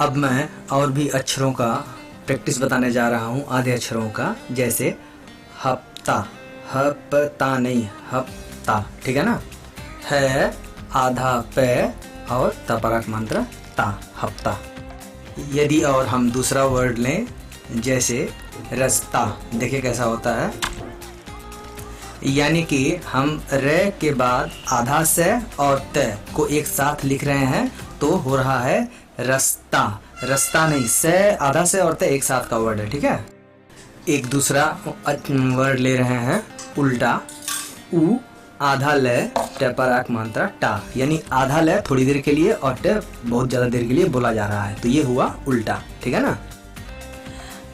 अब मैं और भी अक्षरों का प्रैक्टिस बताने जा रहा हूँ, आधे अक्षरों का। जैसे हफ्ता, हफ्ता नहीं हफ्ता, ठीक है ना। है आधा पे और तपरक मंत्र ता, हफ्ता। यदि और हम दूसरा वर्ड लें जैसे रास्ता, देखिए कैसा होता है। यानी कि हम रे के बाद आधा से और त को एक साथ लिख रहे हैं तो हो रहा है रास्ता। रास्ता नहीं, से आधा से और त एक साथ का वर्ड है, ठीक है। एक दूसरा वर्ड ले रहे हैं उल्टा, उ आधा ले ट पर आक मात्रा टा, यानी आधा ले थोड़ी देर के लिए और ट बहुत ज़्यादा देर के लिए बोला जा रहा है, तो ये हुआ उल्टा, ठीक है ना।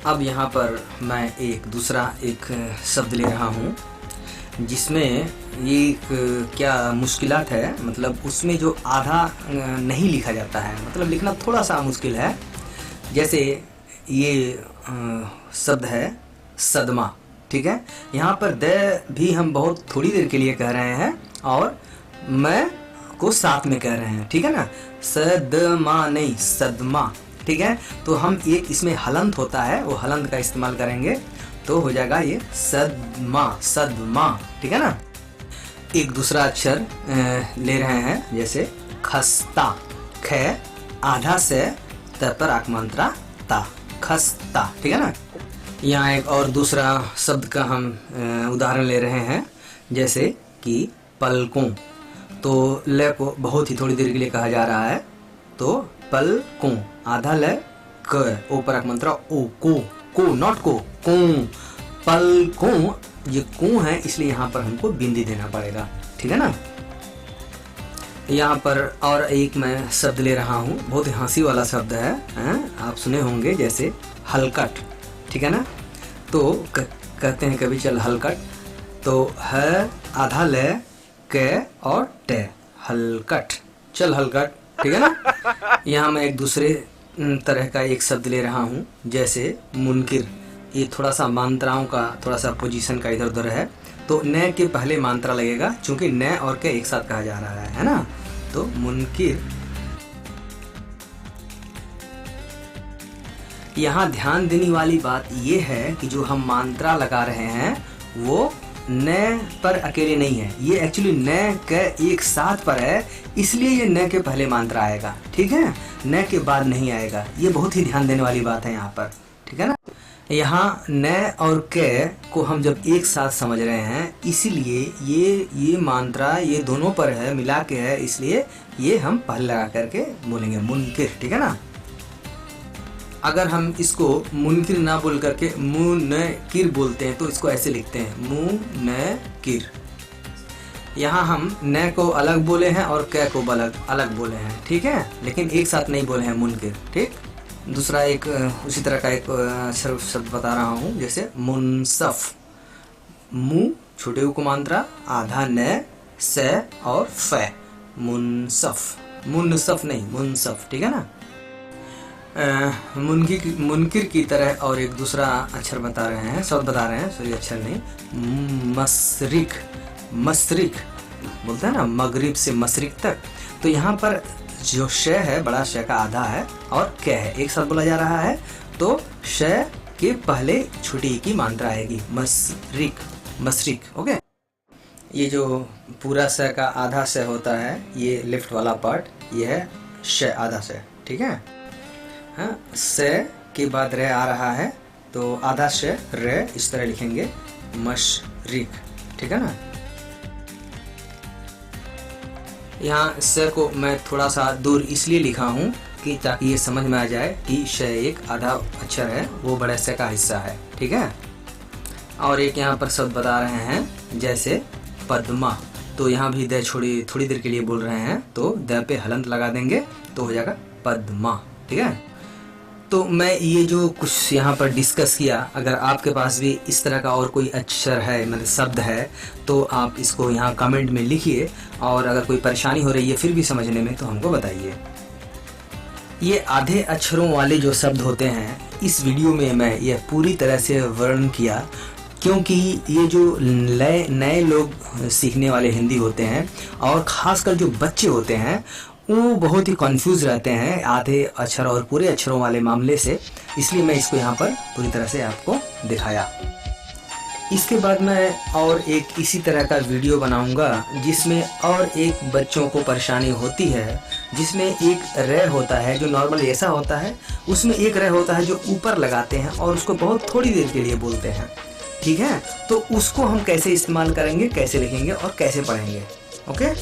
अब यहाँ पर मैं एक दूसरा एक शब्द ले रहा हूँ जिसमें ये क्या मुश्किलात है, मतलब उसमें जो आधा नहीं लिखा जाता है, मतलब लिखना थोड़ा सा मुश्किल है। जैसे ये शब्द है सदमा, ठीक है। यहाँ पर द भी हम बहुत थोड़ी देर के लिए कह रहे हैं और मैं को साथ में कह रहे हैं, ठीक है ना। सदमा नहीं सदमा, ठीक है। तो हम एक इसमें हलंत होता है, वो हलंत का इस्तेमाल करेंगे तो हो जाएगा ये सदमा, सदमा, ठीक है ना। एक दूसरा अक्षर ले रहे हैं जैसे खस्ता, ख आधा से त पर आक मात्रा ता, खस्ता, ठीक है ना। यहाँ एक और दूसरा शब्द का हम उदाहरण ले रहे हैं जैसे कि पलकों, तो ल को बहुत ही थोड़ी देर के लिए कहा जा रहा है तो पलकों, आधा ल क, ओ पर आक मात्रा ओ, को नॉट को पलकों, ये को है इसलिए यहाँ पर हमको बिंदी देना पड़ेगा, ठीक है ना। यहाँ पर और एक मैं शब्द ले रहा हूँ, बहुत ही हंसी वाला शब्द है, आप सुने होंगे जैसे हलकट, ठीक है ना। तो कहते हैं कभी चल हलकट, तो है आधा ले के और टे, हलकट, चल हलकट, ठीक है ना। यहाँ मैं एक दूसरे तरह का एक शब्द ले रहा हूँ जैसे मुनकिर। ये थोड़ा सा मात्राओं का थोड़ा सा पोजीशन का इधर उधर है, तो न के पहले मात्रा लगेगा क्योंकि न और के एक साथ कहा जा रहा है ना। तो मुनकिर। यहाँ ध्यान देने वाली बात ये है कि जो हम मात्रा लगा रहे हैं वो न पर अकेले नहीं है, ये एक्चुअली न के एक साथ पर है, इसलिए ये न के पहले मात्रा आएगा, ठीक है, न के बाद नहीं आएगा। ये बहुत ही ध्यान देने वाली बात है यहाँ पर, ठीक है ना। यहाँ न और के को हम जब एक साथ समझ रहे हैं इसीलिए ये मात्रा ये दोनों पर है, मिला के है, इसलिए ये हम पहले लगा करके बोलेंगे मुनकिर, ठीक है ना। अगर हम इसको मुनकिर ना बोल करके मुनकिर बोलते हैं तो इसको ऐसे लिखते हैं मुनकिर। यहाँ हम न को अलग बोले हैं और क को अलग बोले हैं, ठीक है, लेकिन एक साथ नहीं बोले हैं मुनकिर, ठीक। दूसरा एक उसी तरह का एक शब्द बता रहा हूँ जैसे मुनसफ, मु छोटे उ को मात्रा, आधा न से और फ, मुनसफ, मुनसफ नहीं मुनसफ, ठीक है ना। मुनकिर की तरह और एक दूसरा अक्षर बता रहे हैं, शब्द बता रहे हैं, सॉरी अक्षर नहीं, मशरिक, मशरिक बोलते हैं ना, मगरिब से मशरिक तक। तो यहाँ पर जो श है बड़ा श का आधा है और क है एक साथ बोला जा रहा है, तो श के पहले छोटी की मात्रा आएगी, मशरिक, मशरिक, ओके। ये जो पूरा स का आधा स होता है, ये लेफ्ट वाला पार्ट, ये है श आधा स, ठीक है। हाँ, स के बाद रे आ रहा है तो आधा श रे इस तरह लिखेंगे मशरिक, ठीक है ना। यहाँ स को मैं थोड़ा सा दूर इसलिए लिखा हूँ कि ताकि ये समझ में आ जाए कि श एक आधा अक्षर है, वो बड़े स का हिस्सा है, ठीक है। और एक यहाँ पर शब्द बता रहे हैं जैसे पद्मा, तो यहाँ भी द थोड़ी देर के लिए बोल रहे हैं तो द पे हलंत लगा देंगे तो हो जाएगा पद्मा, ठीक है। तो मैं ये जो कुछ यहाँ पर डिस्कस किया, अगर आपके पास भी इस तरह का और कोई अक्षर है, मतलब शब्द है, तो आप इसको यहाँ कमेंट में लिखिए, और अगर कोई परेशानी हो रही है फिर भी समझने में तो हमको बताइए। ये आधे अक्षरों वाले जो शब्द होते हैं इस वीडियो में मैं यह पूरी तरह से वर्णन किया, क्योंकि ये जो नए लोग सीखने वाले हिंदी होते हैं और ख़ासकर जो बच्चे होते हैं वो बहुत ही कंफ्यूज रहते हैं आधे अक्षर और पूरे अक्षरों वाले मामले से, इसलिए मैं इसको यहाँ पर पूरी तरह से आपको दिखाया। इसके बाद मैं और एक इसी तरह का वीडियो बनाऊंगा जिसमें और एक बच्चों को परेशानी होती है, जिसमें एक रे होता है जो नॉर्मल ऐसा होता है, उसमें एक रे होता है जो ऊपर लगाते हैं और उसको बहुत थोड़ी देर के लिए बोलते हैं, ठीक है। तो उसको हम कैसे इस्तेमाल करेंगे, कैसे लिखेंगे और कैसे पढ़ेंगे, ओके।